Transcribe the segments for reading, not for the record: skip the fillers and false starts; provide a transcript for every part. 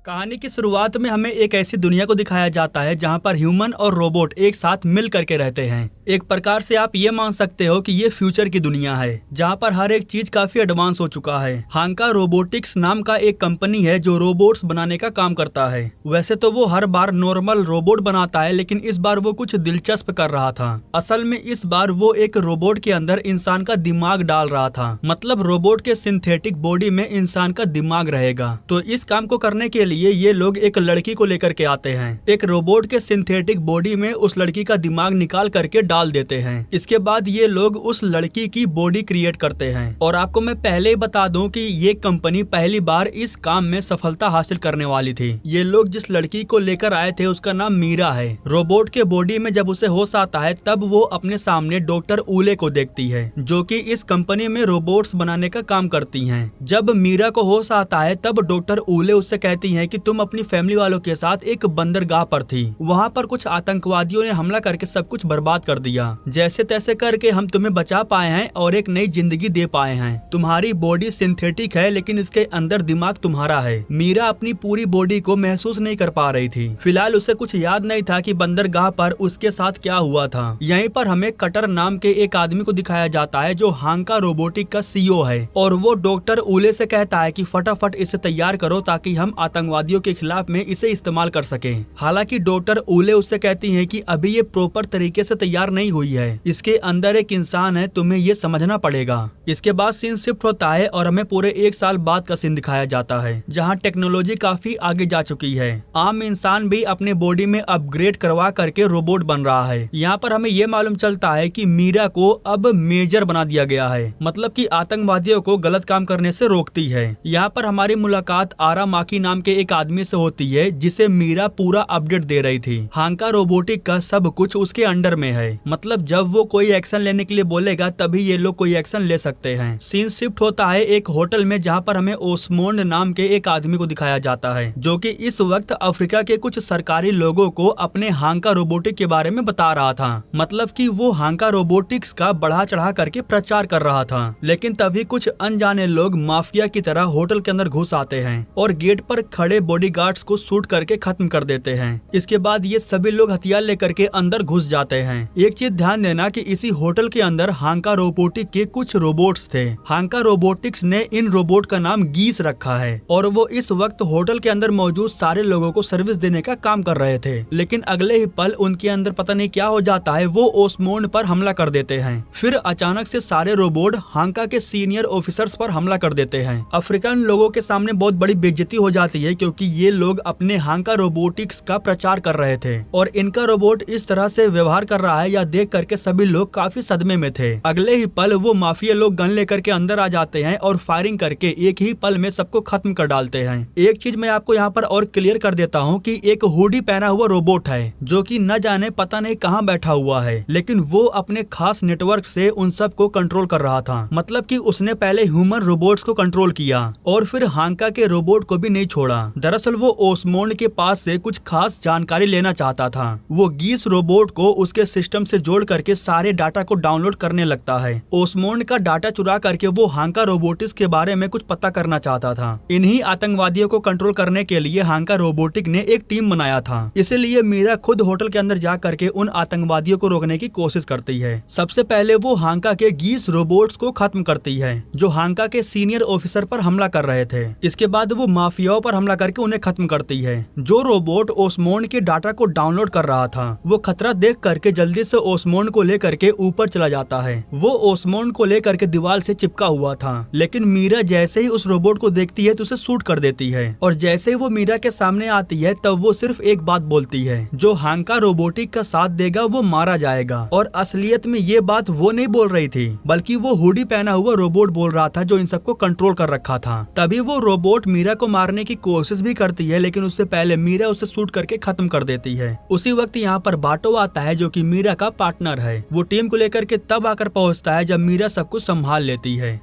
कहानी की शुरुआत में हमें एक ऐसी दुनिया को दिखाया जाता है जहां पर ह्यूमन और रोबोट एक साथ मिल करके रहते हैं। एक प्रकार से आप ये मान सकते हो कि ये फ्यूचर की दुनिया है जहां पर हर एक चीज काफी एडवांस हो चुका है। हांका रोबोटिक्स नाम का एक कंपनी है जो रोबोट्स बनाने का काम करता है। वैसे तो वो हर बार नॉर्मल रोबोट बनाता है, लेकिन इस बार वो कुछ दिलचस्प कर रहा था। असल में इस बार वो एक रोबोट के अंदर इंसान का दिमाग डाल रहा था। मतलब रोबोट के सिंथेटिक बॉडी में इंसान का दिमाग रहेगा। तो इस काम को करने के लिए ये लोग एक लड़की को लेकर के आते हैं। एक रोबोट के सिंथेटिक बॉडी में उस लड़की का दिमाग निकाल करके डाल देते हैं। इसके बाद ये लोग उस लड़की की बॉडी क्रिएट करते हैं। और आपको मैं पहले ही बता दूं कि ये कंपनी पहली बार इस काम में सफलता हासिल करने वाली थी। ये लोग जिस लड़की को लेकर आए थे उसका नाम मीरा है। रोबोट के बॉडी में जब उसे होश आता है तब वो अपने सामने डॉक्टर ऊले को देखती है, जो कि इस कंपनी में रोबोट्स बनाने का काम करती हैं। जब मीरा को होश आता है तब डॉक्टर ऊले उससे कहती हैं कि तुम अपनी फैमिली वालों के साथ एक बंदरगाह पर थी। वहाँ पर कुछ आतंकवादियों ने हमला करके सब कुछ बर्बाद कर दिया। जैसे तैसे करके हम तुम्हें बचा पाए हैं और एक नई जिंदगी दे पाए हैं। तुम्हारी बॉडी सिंथेटिक है लेकिन इसके अंदर दिमाग तुम्हारा है। मीरा अपनी पूरी बॉडी को महसूस नहीं कर पा रही थी। फिलहाल उसे कुछ याद नहीं था कि बंदरगाह पर उसके साथ क्या हुआ था। यहीं पर हमें कटर नाम के एक आदमी को दिखाया जाता है जो हांका रोबोटिक का सीईओ है। और वो डॉक्टर ऊले से कहता है कि फटाफट इसे तैयार करो ताकि हम आतंकवादियों के खिलाफ में इसे इस्तेमाल कर सके। हालांकि डॉक्टर ऊले उससे कहती हैं कि अभी ये प्रॉपर तरीके से तैयार नहीं हुई है। इसके अंदर एक इंसान है, तुम्हें ये समझना पड़ेगा। इसके बाद सीन शिफ्ट होता है और हमें पूरे 1 साल बाद का सीन दिखाया जाता है जहां टेक्नोलॉजी काफी आगे जा चुकी है। आम इंसान भी अपने बॉडी में अपग्रेड करवा करके रोबोट बन रहा है। यहाँ पर हमें ये मालूम चलता है कि मीरा को अब मेजर बना दिया गया है, मतलब कि आतंकवादियों को गलत काम करने से रोकती है। यहाँ पर हमारी मुलाकात आरा माकी नाम के एक आदमी से होती है जिसे मीरा पूरा अपडेट दे रही थी। हांका रोबोटिक का सब कुछ उसके अंडर में है। मतलब जब वो कोई एक्शन लेने के लिए बोलेगा तभी ये लोग कोई एक्शन ले सकते हैं। सीन शिफ्ट होता है एक होटल में जहाँ पर हमें ओस्मोंड नाम के एक आदमी को दिखाया जाता है जो कि इस वक्त अफ्रीका के कुछ सरकारी लोगों को अपने हांका रोबोटिक के बारे में बता रहा था। मतलब कि वो हांका रोबोटिक्स का बढ़ा चढ़ा करके प्रचार कर रहा था। लेकिन तभी कुछ अनजाने लोग माफिया की तरह होटल के अंदर घुस आते हैं और गेट पर खड़े बॉडीगार्ड्स को शूट करके खत्म कर देते हैं। इसके बाद ये सभी लोग हथियार लेकर के अंदर घुस जाते हैं। एक चीज ध्यान देना कि इसी होटल के अंदर हांका रोबोटिक के कुछ रोबोट्स थे। हांका रोबोटिक्स ने इन रोबोट का नाम गीस रखा है और वो इस वक्त होटल के अंदर मौजूद सारे लोगों को सर्विस देने का काम कर रहे थे। लेकिन अगले ही पल उनके अंदर पता नहीं क्या हो जाता है, वो ओस्मोंड पर हमला कर देते हैं। फिर अचानक से सारे रोबोट हांका के सीनियर ऑफिसर्स पर हमला कर देते हैं। अफ्रीकन लोगों के सामने बहुत बड़ी बेइज्जती हो जाती है क्योंकि ये लोग अपने हांका रोबोटिक्स का प्रचार कर रहे थे और इनका रोबोट इस तरह से व्यवहार कर रहा है या देख करके सभी लोग काफी सदमे में थे। अगले ही पल वो माफिया लोग गन लेकर के अंदर आ जाते हैं और फायरिंग करके एक ही पल में सबको खत्म कर डालते हैं। एक चीज मैं आपको यहाँ पर और क्लियर कर देता हूँ कि एक हुडी पहना हुआ रोबोट है जो कि न जाने पता नहीं कहाँ बैठा हुआ है, लेकिन वो अपने खास नेटवर्क से उन सबको कंट्रोल कर रहा था। मतलब कि उसने पहले ह्यूमन रोबोट्स को कंट्रोल किया और फिर हांका के रोबोट को भी नहीं छोड़ा। दरअसल वो ओस्मोंड के पास से कुछ खास जानकारी लेना चाहता था। वो गीस रोबोट को उसके सिस्टम से जोड़ करके सारे डाटा को डाउनलोड करने लगता है। ओस्मोंड का डाटा चुरा करके वो हांका रोबोटिक्स के बारे में कुछ पता करना चाहता था। इन्हीं आतंकवादियों को कंट्रोल करने के लिए हांका रोबोटिक ने एक टीम बनाया था। इसीलिए मीरा खुद होटल के अंदर जा करके उन आतंकवादियों को रोकने की कोशिश करती है। सबसे पहले वो हांका के गीस रोबोट्स को खत्म करती है जो हांका के सीनियर ऑफिसर पर हमला कर रहे थे। इसके बाद वो माफियाओं पर हमला करके उन्हें खत्म करती है। जो रोबोट ओस्मोंड के डाटा को डाउनलोड कर रहा था वो खतरा देख करके जल्दी से ओस्मोंड को लेकर के ऊपर चला जाता है। वो ओस्मोंड को लेकर के दीवार से चिपका हुआ था, लेकिन मीरा जैसे ही उस रोबोट को देखती है तो उसे शूट कर देती है और जैसे ही वो मीरा के सामने आती है तब वो सिर्फ एक बात बोलती है, जो हांका रोबोटिक का साथ देगा वो मारा जाएगा। और असलियत में ये बात वो नहीं बोल रही थी बल्कि वो हुडी पहना हुआ रोबोट बोल रहा था जो इन सबको कंट्रोल कर रखा था। तभी वो रोबोट मीरा को मारने की कोशिश भी करती है, लेकिन उससे पहले मीरा उसे शूट करके खत्म कर देती है। उसी वक्त यहाँ पर बाटो आता है जो कि मीरा का पार्टनर है। वो टीम को लेकर के तब आकर पहुँचता है जब मीरा सब कुछ संभाल लेती है।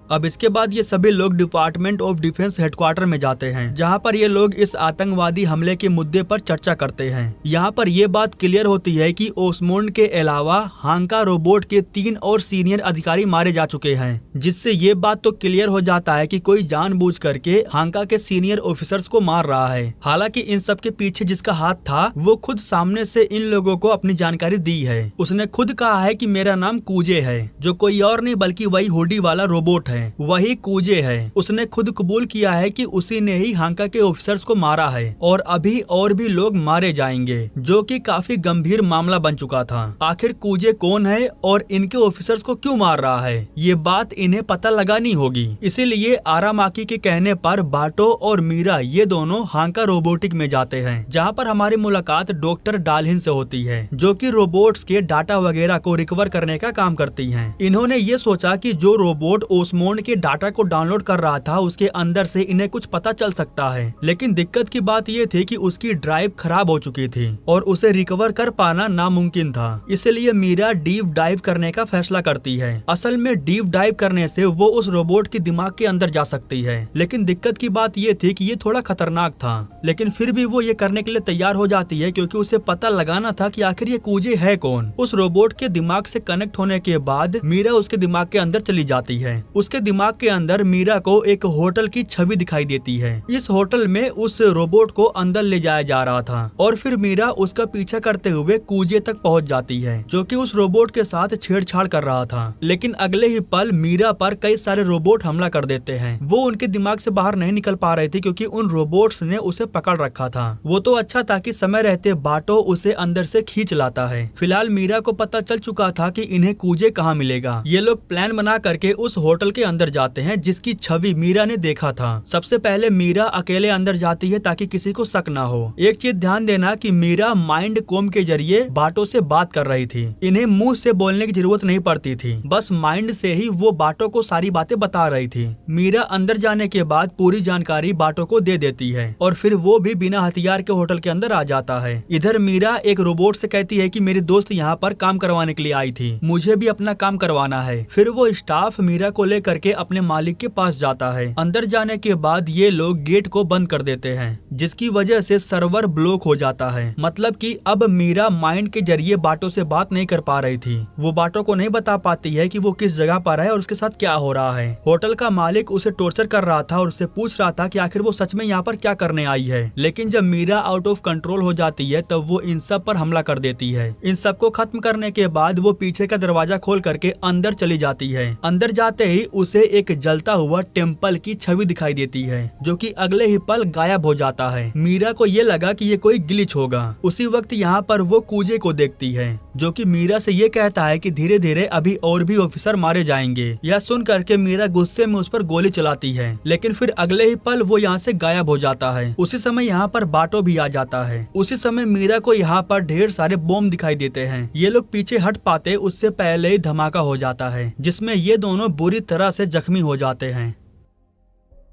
अब इसके बाद ये सभी लोग डिपार्टमेंट ऑफ डिफेंस हेडक्वार्टर में जाते हैं, जहां पर ये लोग इस आतंकवादी हमले के मुद्दे पर चर्चा करते हैं। यहाँ पर ये बात क्लियर होती है कि ओसमोंड के अलावा हांका रोबोट के 3 और सीनियर अधिकारी मारे जा चुके हैं, जिससे ये बात तो क्लियर हो जाता है कि कोई जानबूझ करके हांका के सीनियर ऑफिसर्स को मार रहा है। हालांकि इन सब के पीछे जिसका हाथ था वो खुद सामने से इन लोगों को अपनी जानकारी दी है। उसने खुद कहा है कि मेरा नाम कूजे है, जो कोई और नहीं बल्कि वही हुडी वाला रोबोट है, वही कूजे है। उसने खुद कबूल किया है कि उसी ने ही हांका के ऑफिसर्स को मारा है और अभी और भी लोग मारे जाएंगे, जो कि काफी गंभीर मामला बन चुका था। आखिर कूजे कौन है और इनके ऑफिसर्स को क्यों मार रहा है, ये बात इन्हें पता लगानी होगी। इसीलिए आरामाकी के कहने पर बाटो और मीरा ये दोनों हांका रोबोटिक में जाते हैं, जहाँ पर हमारी मुलाकात डॉक्टर डालहिन से होती है, जो कि रोबोट्स के डाटा वगैरह को रिकवर करने का काम करती हैं। इन्होंने ये सोचा कि जो रोबोट ओसमोंड के डाटा को डाउनलोड कर रहा था उसके अंदर से इन्हें कुछ पता चल सकता है, लेकिन दिक्कत की बात ये थी कि उसकी ड्राइव खराब हो चुकी थी और उसे रिकवर कर पाना नामुमकिन था। इसलिए मीरा डीप डाइव करने का फैसला करती है। असल में डीप डाइव करने से वो उस रोबोट के दिमाग के अंदर जा सकती है, लेकिन दिक्कत की बात ये थी कि ये थोड़ा खतरनाक था, लेकिन फिर भी वो ये करने के लिए तैयार हो जाती है, क्योंकि उसे पता लगाना था कि आखिर ये कूजे है कौन। उस रोबोट के दिमाग से कनेक्ट होने के बाद मीरा उसके दिमाग के अंदर चली जाती है। उसके दिमाग के अंदर मीरा को एक होटल की छवि दिखाई देती है। इस होटल में उस रोबोट को अंदर ले जाया जा रहा था और फिर मीरा उसका पीछा करते हुए कूजे तक पहुंच जाती है, जो कि उस रोबोट के साथ छेड़छाड़ कर रहा था। लेकिन अगले ही पल मीरा पर कई सारे रोबोट हमला कर देते हैं। वो उनके दिमाग से बाहर नहीं निकल पा रहे थे, क्योंकि उन रोबोट्स ने उसे पकड़ रखा था। वो तो अच्छा था कि समय रहते बाटो उसे अंदर से खींच लाता है। फिलहाल मीरा को पता चल चुका था कि इन्हें कूजे कहाँ मिलेगा। ये लोग प्लान बना करके उस होटल के अंदर जाते हैं जिसकी छवि मीरा ने देखा था। सबसे पहले मीरा अकेले अंदर जाती है ताकि किसी को शक ना हो। एक चीज ध्यान देना कि मीरा माइंड कोम के जरिए बाटो से बात कर रही थी। इन्हें मुंह से बोलने की जरूरत नहीं पड़ती थी, बस माइंड से ही वो बाटो को सारी बातें बता रही थी। मीरा अंदर जाने के बाद पूरी जानकारी बाटो को दे देती है और फिर वो भी बिना हथियार के होटल के अंदर आ जाता है। इधर मीरा एक रोबोट से कहती है कि मेरी दोस्त यहाँ पर काम करवाने के लिए आई थी, मुझे भी अपना काम करवाना है। फिर वो स्टाफ मीरा को लेकर के अपने मालिक के पास जाता है। अंदर जाने के बाद ये लोग गेट को बंद कर देते हैं, जिसकी वजह से सर्वर ब्लॉक हो जाता है। मतलब कि अब मीरा माइंड के जरिए बाटो से बात नहीं कर पा रही थी। वो बाटो को नहीं बता पाती है कि वो किस जगह पर है और उसके साथ क्या हो रहा है। होटल का मालिक उसे टॉर्चर कर रहा था और उससे पूछ रहा था कि आखिर वो सच में यहाँ पर क्या करने आई है। लेकिन जब मीरा आउट ऑफ कंट्रोल हो जाती है तब वो इन सब पर हमला कर देती है। इन सबको खत्म करने के बाद वो पीछे का दरवाजा खोल करके अंदर चली जाती है। अंदर जाते ही उसे एक जलता हुआ टेम्पल की छवि दिखाई देती है, जो कि अगले ही पल गायब हो जाता है। मीरा को ये लगा कि ये कोई ग्लिच होगा। उसी वक्त यहाँ पर वो कूजे को देखती है, जो कि मीरा से ये कहता है कि धीरे धीरे अभी और भी ऑफिसर मारे जाएंगे। यह सुन करके मीरा गुस्से में उस पर गोली चलाती है, लेकिन फिर अगले ही पल वो यहाँ से गायब हो जाता है। उसी समय यहाँ पर बाटो भी आ जाता है। उसी समय मीरा को यहाँ पर ढेर सारे बॉम्ब दिखाई देते हैं। ये लोग पीछे हट पाते उससे पहले ही धमाका हो जाता है, जिसमें ये दोनों बुरी तरह से जख्मी हो जाते हैं।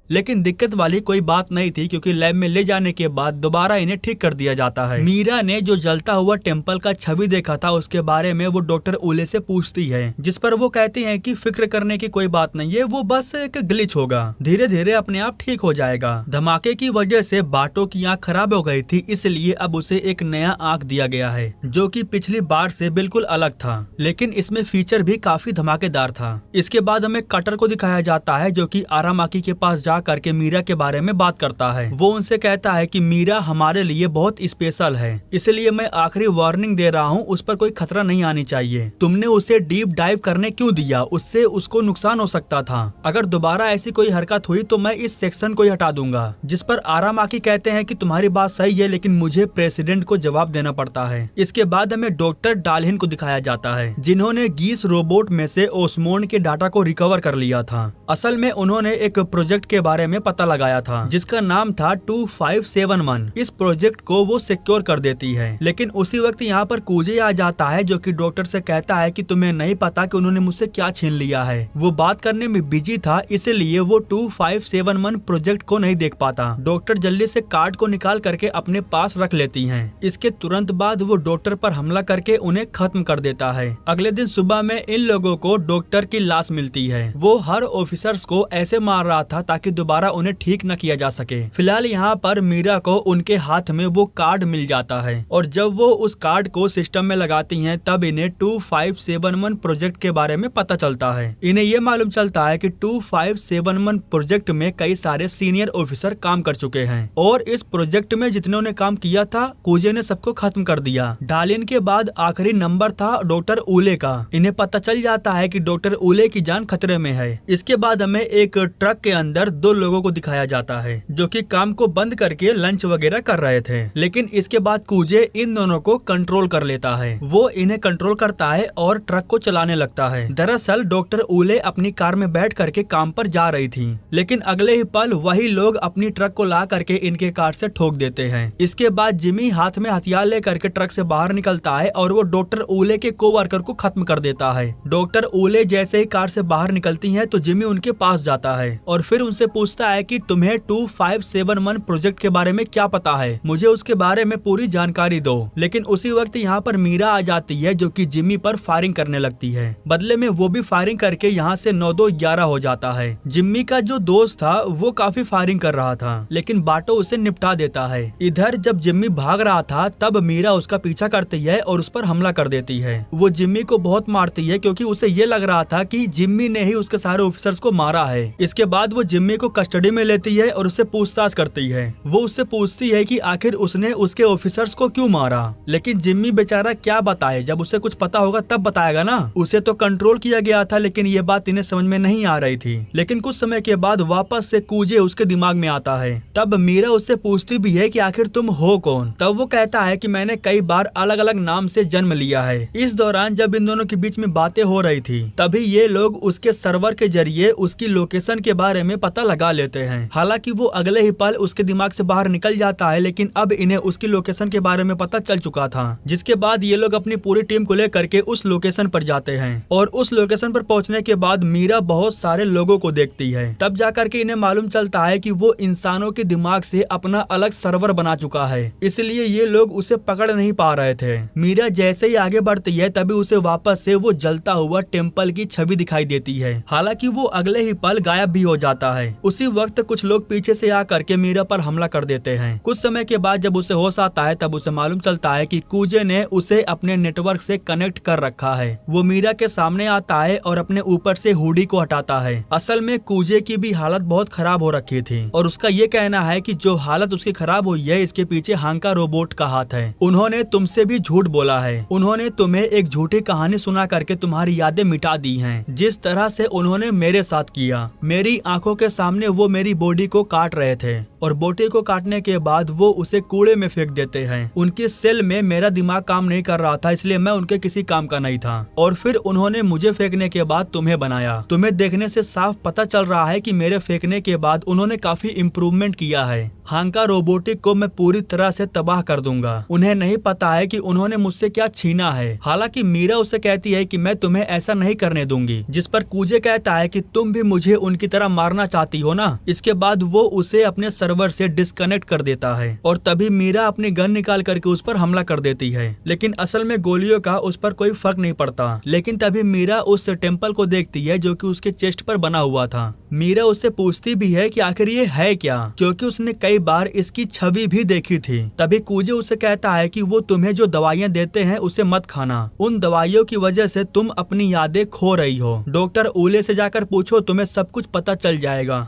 लेकिन दिक्कत वाली कोई बात नहीं थी, क्योंकि लैब में ले जाने के बाद दोबारा इन्हें ठीक कर दिया जाता है। मीरा ने जो जलता हुआ टेम्पल का छवि देखा था उसके बारे में वो डॉक्टर उले से पूछती है, जिस पर वो कहती हैं कि फिक्र करने की कोई बात नहीं है, वो बस एक ग्लिच होगा, धीरे धीरे अपने आप ठीक हो जाएगा। धमाके की वजह से बाटो की आँख खराब हो गई थी, इसलिए अब उसे एक नया आँख दिया गया है, जो कि पिछली बार से बिल्कुल अलग था, लेकिन इसमें फीचर भी काफी धमाकेदार था। इसके बाद हमें कटर को दिखाया जाता है, जो कि आरामाकी के पास जा करके मीरा के बारे में बात करता है। वो उनसे कहता है कि मीरा हमारे लिए बहुत स्पेशल है, इसलिए मैं आखिरी वार्निंग दे रहा हूँ, उस पर कोई खतरा नहीं आनी चाहिए। तुमने उसे डीप डाइव करने क्यों दिया? उससे उसको नुकसान हो सकता था। अगर दोबारा ऐसी कोई हरकत हुई तो मैं इस सेक्शन को ही हटा दूंगा। जिस पर आरामाकी कहते हैं कि तुम्हारी बात सही है, लेकिन मुझे प्रेसिडेंट को जवाब देना पड़ता है। इसके बाद हमें डॉक्टर डालहिन को दिखाया जाता है, जिन्होंने गीस रोबोट में से ओसमोंड के डाटा को रिकवर कर लिया था। असल में उन्होंने एक प्रोजेक्ट के के बारे में पता लगाया था जिसका नाम था 2571। इस प्रोजेक्ट को वो सिक्योर कर देती है, लेकिन उसी वक्त यहाँ पर कूजे आ जाता है जो कि डॉक्टर से कहता है कि तुम्हें नहीं पता कि उन्होंने मुझसे क्या छीन लिया है। वो बात करने में बिजी था, इसलिए वो 2571 प्रोजेक्ट को नहीं देख पाता। डॉक्टर जल्दी से कार्ड को निकाल करके अपने पास रख लेती हैं। इसके तुरंत बाद वो डॉक्टर पर हमला करके उन्हें खत्म कर देता है। अगले दिन सुबह में इन लोगों को डॉक्टर की लाश मिलती है। वो हर ऑफिसर्स को ऐसे मार रहा था ताकि दोबारा उन्हें ठीक न किया जा सके। फिलहाल यहाँ पर मीरा को उनके हाथ में वो कार्ड मिल जाता है और जब वो उस कार्ड को सिस्टम में लगाती हैं तब इन्हें 2571 प्रोजेक्ट के बारे में पता चलता है। इन्हें ये मालूम चलता है कि 2571 प्रोजेक्ट में कई सारे सीनियर ऑफिसर काम कर चुके हैं और इस प्रोजेक्ट में जितनों ने काम किया था कूजे ने सबको खत्म कर दिया। डालिन के बाद आखिरी नंबर था डॉक्टर उले का। इन्हें पता चल जाता है कि डॉक्टर उले की जान खतरे में है। इसके बाद हमें एक ट्रक के अंदर दो लोगों को दिखाया जाता है जो कि काम को बंद करके लंच वगैरह कर रहे थे, लेकिन इसके बाद कूजे इन दोनों को कंट्रोल कर लेता है। वो इन्हें कंट्रोल करता है और ट्रक को चलाने लगता है। दरअसल डॉक्टर उले अपनी कार में बैठ करके काम पर जा रही थी, लेकिन अगले ही पल वही लोग अपनी ट्रक को ला करके इनके कार से ठोक देते हैं। इसके बाद जिमी हाथ में हथियार लेकर के ट्रक से बाहर निकलता है और वो डॉक्टर उले के कोवर्कर को खत्म कर देता है। डॉक्टर उले जैसे ही कार से बाहर निकलती हैं तो जिमी उनके पास जाता है और फिर उनसे पूछता है कि तुम्हें 2571 प्रोजेक्ट के बारे में क्या पता है, मुझे उसके बारे में पूरी जानकारी दो। लेकिन उसी वक्त यहाँ पर मीरा आ जाती है जो कि जिमी पर फायरिंग करने लगती है। बदले में वो भी फायरिंग करके यहाँ से 9-2-11 हो जाता है। जिम्मी का जो दोस्त था वो काफी फायरिंग कर रहा था, लेकिन बाटो उसे निपटा देता है। इधर जब जिम्मी भाग रहा था तब मीरा उसका पीछा करती है और उस पर हमला कर देती है। वो जिम्मी को बहुत मारती है क्योंकि उसे ये लग रहा था कि जिम्मी ने ही उसके सारे ऑफिसर्स को मारा है। इसके बाद वो जिम्मी को कस्टडी में लेती है और उससे पूछताछ करती है। वो उससे पूछती है कि आखिर उसने उसके ऑफिसर्स को क्यों मारा, लेकिन जिम्मी बेचारा क्या बताए, जब उसे कुछ पता होगा तब बताएगा ना। उसे तो कंट्रोल किया गया था लेकिन ये बात इन्हें समझ में नहीं आ रही थी। लेकिन कुछ समय के बाद वापस से कूजे उसके दिमाग में आता है। तब मीरा उससे पूछती भी है कि आखिर तुम हो कौन। तब वो कहता है कि मैंने कई बार अलग अलग नाम से जन्म लिया है। इस दौरान जब इन दोनों के बीच में बातें हो रही थी तभी ये लोग उसके सर्वर के जरिए उसकी लोकेशन के बारे में पता लगा लेते हैं। हालांकि वो अगले ही पल उसके दिमाग से बाहर निकल जाता है, लेकिन अब इन्हें उसकी लोकेशन के बारे में पता चल चुका था। जिसके बाद ये लोग अपनी पूरी टीम को लेकर के उस लोकेशन पर जाते हैं और उस लोकेशन पर पहुंचने के बाद मीरा बहुत सारे लोगों को देखती है। तब जाकर के इन्हें मालूम चलता है कि वो इंसानों के दिमाग से अपना अलग सर्वर बना चुका है, इसलिए ये लोग उसे पकड़ नहीं पा रहे थे। मीरा जैसे ही आगे बढ़ती है तभी उसे वापस से वो जलता हुआ टेम्पल की छवि दिखाई देती है। हालांकि वो अगले ही पल गायब भी हो जाता है। उसी वक्त कुछ लोग पीछे से आकर के मीरा पर हमला कर देते हैं। कुछ समय के बाद जब उसे होश आता है तब उसे मालूम चलता है कि कूजे ने उसे अपने नेटवर्क से कनेक्ट कर रखा है। वो मीरा के सामने आता है और अपने ऊपर से हुडी को हटाता है। असल में कूजे की भी हालत बहुत खराब हो रखी थी और उसका ये कहना है कि जो हालत उसकी खराब हुई है इसके पीछे हांका रोबोट का हाथ है। उन्होंने तुमसे भी झूठ बोला है। उन्होंने तुम्हें एक झूठी कहानी सुना करके तुम्हारी यादें मिटा दी हैं, जिस तरह से उन्होंने मेरे साथ किया। मेरी आंखों के सामने वो मेरी बॉडी को काट रहे थे और बॉडी को काटने के बाद वो उसे कूड़े में फेंक देते हैं। उनकी सेल में मेरा दिमाग काम नहीं कर रहा था, इसलिए मैं उनके किसी काम का नहीं था और फिर उन्होंने मुझे फेंकने के बाद तुम्हें बनाया। तुम्हें देखने से साफ पता चल रहा है कि मेरे फेंकने के बाद उन्होंने काफी इम्प्रूवमेंट किया है। हांका रोबोटिक को मैं पूरी तरह से तबाह कर दूंगा। उन्हें नहीं पता है कि उन्होंने मुझसे क्या छीना है। हालांकि मीरा उसे कहती है कि मैं तुम्हें ऐसा नहीं करने दूंगी, जिस पर कूजे कहता है कि तुम भी मुझे उनकी तरह मारना चाहती हो ना। इसके बाद वो उसे अपने सर्वर से डिस्कनेक्ट कर देता है और तभी मीरा अपनी गन निकाल करके उस पर हमला कर देती है, लेकिन असल में गोलियों का उस पर कोई फर्क नहीं पड़ता। लेकिन तभी मीरा उस टेम्पल को देखती है जो कि उसके चेस्ट पर बना हुआ था। मीरा उससे पूछती भी है कि आखिर ये है क्या, क्योंकि उसने कई बार इसकी छवि भी देखी थी। तभी कूजे उसे कहता है कि वो तुम्हें जो दवाइयाँ देते हैं उसे मत खाना, उन दवाइयों की वजह से तुम अपनी यादें खो रही हो। डॉक्टर उले से जाकर पूछो, तुम्हें सब कुछ पता चल जाएगा।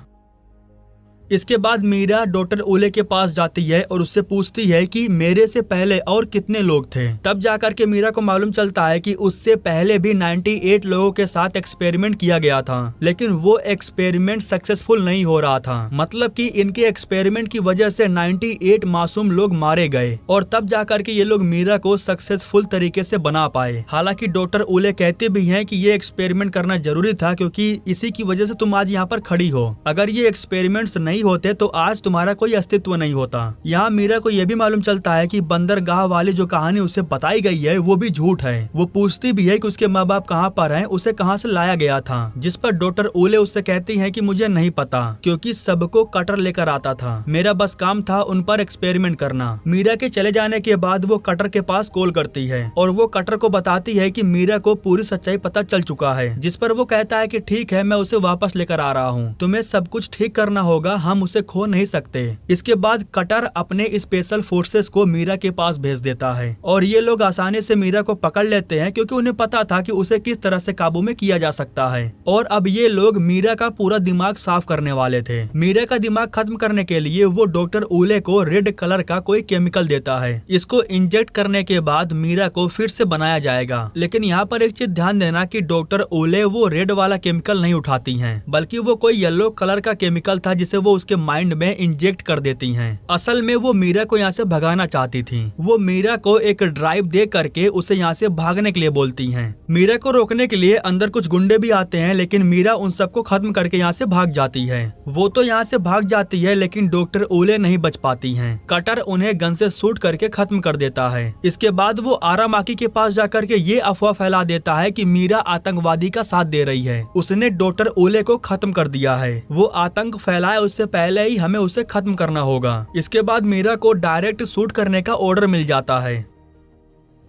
इसके बाद मीरा डॉक्टर ओले के पास जाती है और उससे पूछती है कि मेरे से पहले और कितने लोग थे। तब जाकर के मीरा को मालूम चलता है कि उससे पहले भी 98 लोगों के साथ एक्सपेरिमेंट किया गया था, लेकिन वो एक्सपेरिमेंट सक्सेसफुल नहीं हो रहा था। मतलब कि इनके एक्सपेरिमेंट की वजह से 98 मासूम लोग मारे गए और तब जाकर के ये लोग मीरा को सक्सेसफुल तरीके से बना पाए। हालांकि डॉक्टर ओले कहते भी हैं कि ये एक्सपेरिमेंट करना जरूरी था, क्योंकि इसी की वजह से तुम आज यहाँ पर खड़ी हो। अगर ये एक्सपेरिमेंट्स नहीं होते तो आज तुम्हारा कोई अस्तित्व नहीं होता। यहाँ मीरा को यह भी मालूम चलता है कि बंदरगाह वाली जो कहानी उसे बताई गई है वो भी झूठ है। वो पूछती भी है कि उसके माँ बाप कहाँ पर हैं, उसे कहाँ से लाया गया था, जिस पर डॉक्टर ओले उससे कहती हैं कि मुझे नहीं पता, क्योंकि सबको कटर लेकर आता था, मेरा बस काम था उन पर एक्सपेरिमेंट करना। मीरा के चले जाने के बाद वो कटर के पास कॉल करती है और वो कटर को बताती है कि मीरा को पूरी सच्चाई पता चल चुका है, जिस पर वो कहता है कि ठीक है, मैं उसे वापस लेकर आ रहा हूँ, तुम्हें सब कुछ ठीक करना होगा, हम उसे खो नहीं सकते। इसके बाद कटर अपने स्पेशल फोर्सेस को मीरा के पास भेज देता है और ये लोग आसानी से मीरा को पकड़ लेते हैं, क्योंकि उन्हें पता था कि उसे किस तरह से काबू में किया जा सकता है। और अब ये लोग मीरा का पूरा दिमाग साफ करने वाले थे। मीरा का दिमाग खत्म करने के लिए वो डॉक्टर ओले को रेड कलर का कोई केमिकल देता है। इसको इंजेक्ट करने के बाद मीरा को फिर से बनाया जाएगा। लेकिन यहाँ पर एक चीज ध्यान देना कि डॉक्टर ओले वो रेड वाला केमिकल नहीं उठाती हैं, बल्कि वो कोई येलो कलर का केमिकल था जिसे वो उसके माइंड में इंजेक्ट कर देती हैं। असल में वो मीरा को यहाँ से भगाना चाहती थी। वो मीरा को एक ड्राइव दे करके उसे यहाँ से भागने के लिए बोलती हैं। मीरा को रोकने के लिए अंदर कुछ गुंडे भी आते हैं, लेकिन मीरा उन सबको खत्म करके यहाँ से भाग जाती है। वो तो यहाँ से भाग जाती है, लेकिन डॉक्टर ओले नहीं बच पाती हैं। कटर उन्हें गन से शूट करके खत्म कर देता है। इसके बाद वो आरामाकी के पास जाकर के ये अफवाह फैला देता है कि मीरा आतंकवादी का साथ दे रही है, उसने डॉक्टर ओले को खत्म कर दिया है, वो आतंक फैलाए उससे पहले ही हमें उसे खत्म करना होगा। इसके बाद मीरा को डायरेक्ट शूट करने का ऑर्डर मिल जाता है।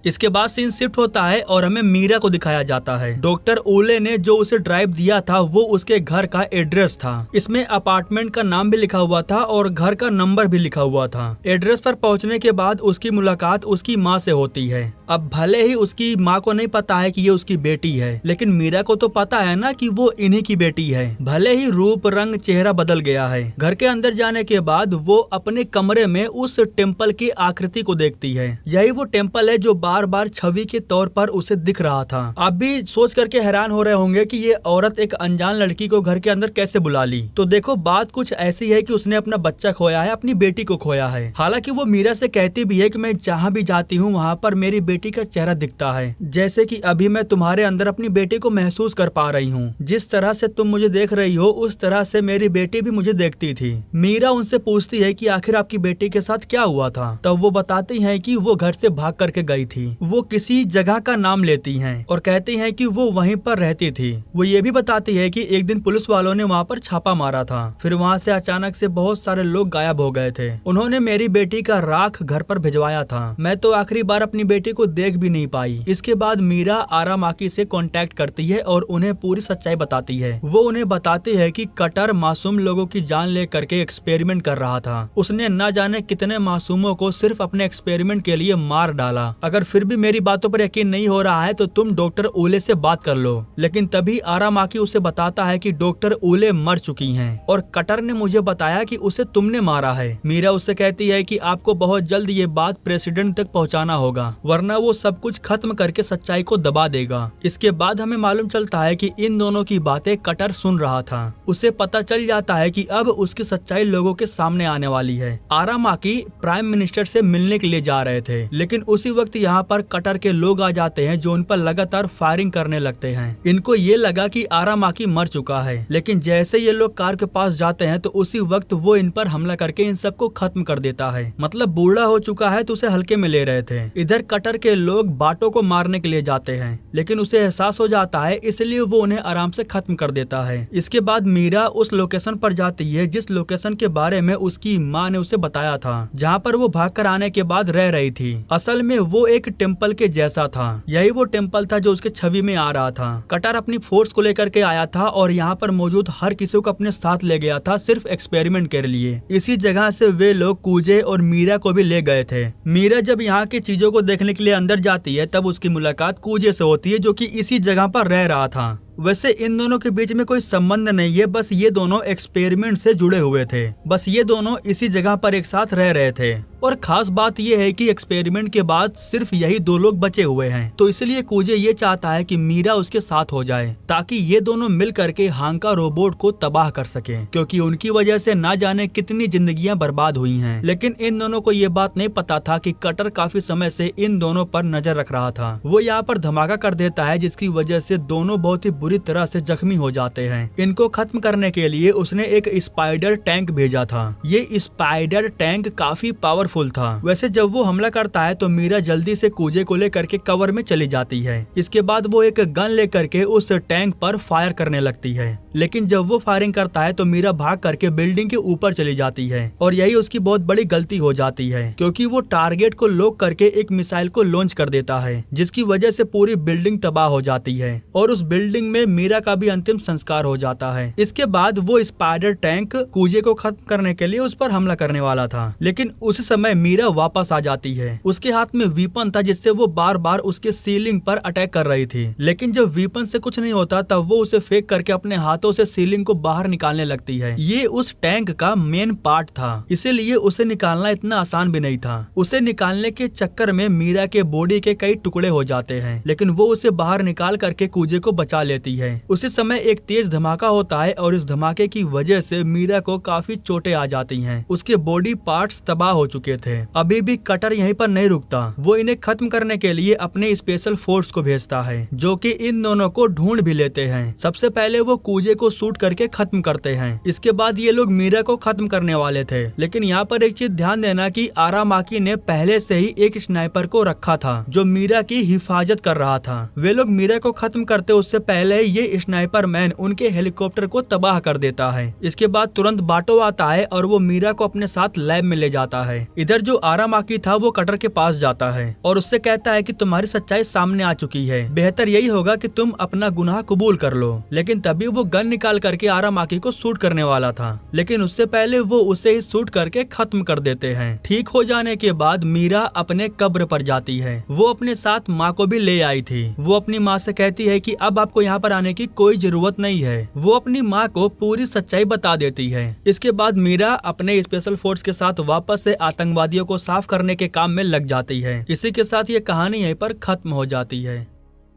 इसके बाद सीन शिफ्ट होता है और हमें मीरा को दिखाया जाता है। डॉक्टर ओले ने जो उसे ड्राइव दिया था वो उसके घर का एड्रेस था। इसमें अपार्टमेंट का नाम भी लिखा हुआ था और घर का नंबर भी लिखा हुआ था। एड्रेस पर पहुंचने के बाद उसकी मुलाकात उसकी माँ से होती है। अब भले ही उसकी माँ को नहीं पता है कि ये उसकी बेटी है, लेकिन मीरा को तो पता है ना कि वो इन्हीं की बेटी है। भले ही रूप रंग चेहरा बदल गया है। घर के अंदर जाने के बाद वो अपने कमरे में उस टेम्पल की आकृति को देखती है। यही वो टेम्पल है जो बार बार छवि के तौर पर उसे दिख रहा था। आप भी सोच करके हैरान हो रहे होंगे कि ये औरत एक अनजान लड़की को घर के अंदर कैसे बुला ली। तो देखो, बात कुछ ऐसी है कि उसने अपना बच्चा खोया है, अपनी बेटी को खोया है। हालांकि वो मीरा से कहती भी है कि मैं जहाँ भी जाती हूँ वहाँ पर मेरी बेटी का चेहरा दिखता है, जैसे कि अभी मैं तुम्हारे अंदर अपनी बेटी को महसूस कर पा रही हूँ। जिस तरह से तुम मुझे देख रही हो उस तरह से मेरी बेटी भी मुझे देखती थी। मीरा उनसे पूछती है कि आखिर आपकी बेटी के साथ क्या हुआ था। तब वो बताती है कि वो घर से भाग करके गई थी। वो किसी जगह का नाम लेती हैं और कहती हैं कि वो वहीं पर रहती थी। वो ये भी बताती है कि एक दिन पुलिस वालों ने वहाँ पर छापा मारा था, फिर वहाँ से अचानक से बहुत सारे लोग गायब हो गए थे। उन्होंने मेरी बेटी का राख घर पर भिजवाया था। मैं तो आखिरी बार अपनी बेटी को देख भी नहीं पाई। इसके बाद मीरा आरामाकी से कांटेक्ट करती है और उन्हें पूरी सच्चाई बताती है। वो उन्हें बताती है कि कटर मासूम लोगों की जान ले करके एक्सपेरिमेंट कर रहा था। उसने न जाने कितने मासूमों को सिर्फ अपने एक्सपेरिमेंट के लिए मार डाला। अगर फिर भी मेरी बातों पर यकीन नहीं हो रहा है तो तुम डॉक्टर ओले से बात कर लो। लेकिन तभी आरामाकी उसे बताता है कि डॉक्टर ओले मर चुकी हैं और कटर ने मुझे बताया कि उसे तुमने मारा है। मीरा उससे कहती है कि आपको बहुत जल्द ये बात प्रेसिडेंट तक पहुंचाना होगा, वरना वो सब कुछ खत्म करके सच्चाई को दबा देगा। इसके बाद हमें मालूम चलता है कि इन दोनों की बातें कटर सुन रहा था। उसे पता चल जाता है कि अब उसकी सच्चाई लोगों के सामने आने वाली है। आरामाकी प्राइम मिनिस्टर से मिलने के लिए जा रहे थे, लेकिन उसी वक्त यहाँ पर कटर के लोग आ जाते हैं जो उन पर लगातार फायरिंग करने लगते हैं। इनको ये लगा कि आरामाकी मर चुका है, लेकिन जैसे ये लोग कार के पास जाते हैं तो उसी वक्त वो इन पर हमला करके इन सबको खत्म कर देता है। मतलब बूढ़ा हो चुका है तो उसे हल्के में ले रहे थे। इधर कटर के लोग बाटों को मारने के लिए जाते हैं, लेकिन उसे एहसास हो जाता है, इसलिए वो उन्हें आराम से खत्म कर देता है। इसके बाद मीरा उस लोकेशन पर जाती है जिस लोकेशन के बारे में उसकी माँ ने उसे बताया था, जहाँ पर वो भागकर आने के बाद रह रही थी। असल में वो एक टेम्पल के जैसा था। यही वो टेम्पल था जो उसके छवि में आ रहा था। कटर अपनी फोर्स को लेकर के आया था और यहाँ पर मौजूद हर किसी को अपने साथ ले गया था, सिर्फ एक्सपेरिमेंट के लिए। इसी जगह से वे लोग कूजे और मीरा को भी ले गए थे। मीरा जब यहाँ की चीजों को देखने के लिए अंदर जाती है तब उसकी मुलाकात कूजे से होती है, जो कि इसी जगह पर रह रहा था। वैसे इन दोनों के बीच में कोई संबंध नहीं है, बस ये दोनों एक्सपेरिमेंट से जुड़े हुए थे। बस ये दोनों इसी जगह पर एक साथ रह रहे थे और खास बात यह है कि एक्सपेरिमेंट के बाद सिर्फ यही 2 लोग बचे हुए हैं। तो इसलिए कुजे ये चाहता है कि मीरा उसके साथ हो जाए ताकि ये दोनों मिल करके हांका रोबोट को तबाह कर सके, क्योंकि उनकी वजह से ना जाने कितनी जिंदगियां बर्बाद हुई हैं। लेकिन इन दोनों को ये बात नहीं पता था कि कटर काफी समय से इन दोनों पर नजर रख रहा था। वो यहाँ पर धमाका कर देता है जिसकी वजह से दोनों बहुत ही बुरी तरह से जख्मी हो जाते हैं। इनको खत्म करने के लिए उसने एक स्पाइडर टैंक भेजा था। ये स्पाइडर टैंक काफी पावरफुल था। वैसे जब वो हमला करता है तो मीरा जल्दी से कुजे को लेकर के कवर में चली जाती है। इसके बाद वो एक गन लेकर के उस टैंक पर फायर करने लगती है, लेकिन जब वो फायरिंग करता है तो मीरा भाग करके बिल्डिंग के ऊपर चली जाती है और यही उसकी बहुत बड़ी गलती हो जाती है, क्योंकि वो टारगेट को लॉक करके एक मिसाइल को लॉन्च कर देता है, जिसकी वजह से पूरी बिल्डिंग तबाह हो जाती है और उस बिल्डिंग में मीरा का भी अंतिम संस्कार हो जाता है। इसके बाद वो स्पाइडर टैंक कुजे को खत्म करने के लिए उस पर हमला करने वाला था, लेकिन उस समय मीरा वापस आ जाती है। उसके हाथ में वीपन था जिससे वो बार बार उसके सीलिंग पर अटैक कर रही थी, लेकिन जब वीपन से कुछ नहीं होता तब वो उसे फेंक करके अपने हाथों से सीलिंग को बाहर निकालने लगती है। ये उस टैंक का मेन पार्ट था, इसीलिए उसे निकालना इतना आसान भी नहीं था। उसे निकालने के चक्कर में मीरा के बॉडी के कई टुकड़े हो जाते हैं, लेकिन वो उसे बाहर निकाल करके कुजे को बचा लेती है। उसी समय एक तेज धमाका होता है और इस धमाके की वजह से मीरा को काफी चोटें आ जाती हैं। उसके बॉडी पार्ट्स तबाह हो चुके थे। अभी भी कटर यहीं पर नहीं रुकता, वो इन्हें खत्म करने के लिए अपने स्पेशल फोर्स को भेजता है, जो कि इन दोनों को ढूंढ भी लेते हैं। सबसे पहले वो कुजे को शूट करके खत्म करते हैं। इसके बाद ये लोग मीरा को खत्म करने वाले थे, लेकिन यहाँ पर एक चीज ध्यान देना कि आरामाकी ने पहले से ही एक स्नाइपर को रखा था जो मीरा की हिफाजत कर रहा था। वे लोग मीरा को खत्म करते उससे पहले ये स्नाइपर मैन उनके हेलीकॉप्टर को तबाह कर देता है। इसके बाद तुरंत बाटो आता है और वो मीरा को अपने साथ लैब में ले जाता है। इधर जो आरामाकी था वो कटर के पास जाता है और उससे कहता है कि तुम्हारी सच्चाई सामने आ चुकी है, बेहतर यही होगा कि तुम अपना गुनाह कबूल कर लो। लेकिन तभी वो गन निकाल करके आरामाकी को शूट करने वाला था, लेकिन उससे पहले वो उसे ही शूट करके खत्म कर देते हैं। ठीक हो जाने के बाद मीरा अपने कब्र पर जाती है। वो अपने साथ माँ को भी ले आई थी। वो अपनी माँ से कहती है कि अब आपको यहाँ पर आने की कोई जरूरत नहीं है। वो अपनी माँ को पूरी सच्चाई बता देती है। इसके बाद मीरा अपने स्पेशल फोर्स के साथ वापस से आतंकवादियों को साफ करने के काम में लग जाती है। इसी के साथ ये कहानी यहीं पर खत्म हो जाती है।